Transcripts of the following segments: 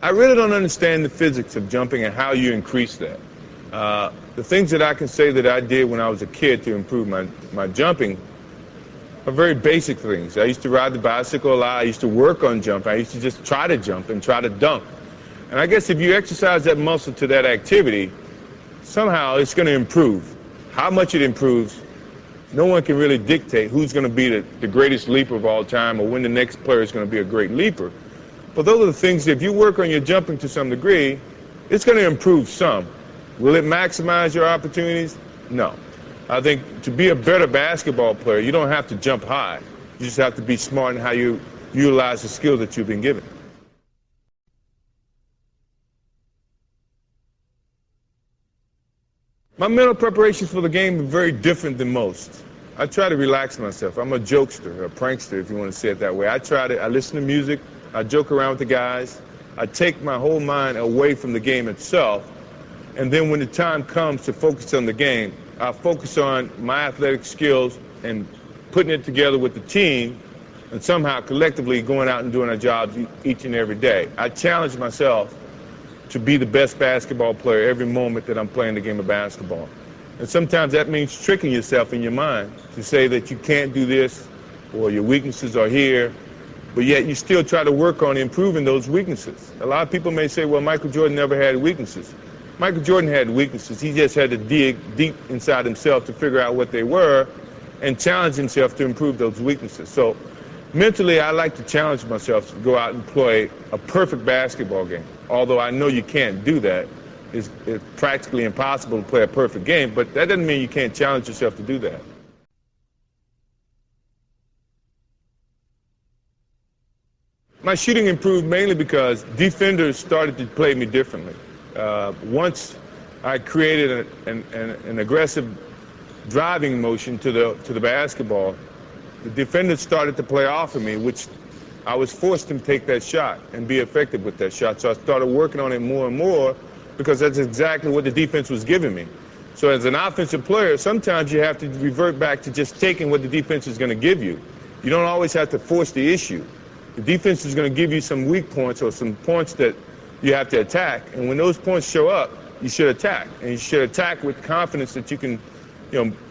I really don't understand the physics of jumping and how you increase that. The things that I can say that I did when I was a kid to improve my jumping are very basic things. I used to ride the bicycle a lot. I used to work on jumping. I used to just try to jump and try to dunk. And I guess if you exercise that muscle to that activity, somehow it's going to improve. How much it improves, no one can really dictate who's going to be the greatest leaper of all time or when the next player is going to be a great leaper. But those are the things that if you work on your jumping to some degree, it's going to improve some. Will it maximize your opportunities? No. I think to be a better basketball player, you don't have to jump high. You just have to be smart in how you utilize the skills that you've been given. My mental preparations for the game are very different than most. I try to relax myself. I'm a jokester, a prankster, if you want to say it that way. I listen to music, I joke around with the guys, I take my whole mind away from the game itself, and then when the time comes to focus on the game, I focus on my athletic skills and putting it together with the team and somehow collectively going out and doing our jobs each and every day. I challenge myself to be the best basketball player every moment that I'm playing the game of basketball. And sometimes that means tricking yourself in your mind to say that you can't do this or your weaknesses are here, but yet you still try to work on improving those weaknesses. A lot of people may say, well, Michael Jordan never had weaknesses. Michael Jordan had weaknesses. He just had to dig deep inside himself to figure out what they were and challenge himself to improve those weaknesses. So mentally, I like to challenge myself to go out and play a perfect basketball game. Although I know you can't do that. It's practically impossible to play a perfect game, but that doesn't mean you can't challenge yourself to do that. My shooting improved mainly because defenders started to play me differently. Once I created an aggressive driving motion to the basketball, the defenders started to play off of me, which I was forced to take that shot and be effective with that shot. So I started working on it more and more because that's exactly what the defense was giving me. So as an offensive player, sometimes you have to revert back to just taking what the defense is going to give you. You don't always have to force the issue. The defense is going to give you some weak points or some points that you have to attack. And when those points show up, you should attack. And you should attack with confidence that you can,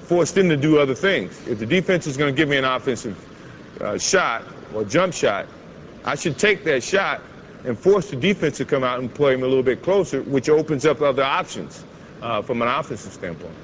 force them to do other things. If the defense is going to give me an offensive shot or jump shot, I should take that shot and force the defense to come out and play him a little bit closer, which opens up other options from an offensive standpoint.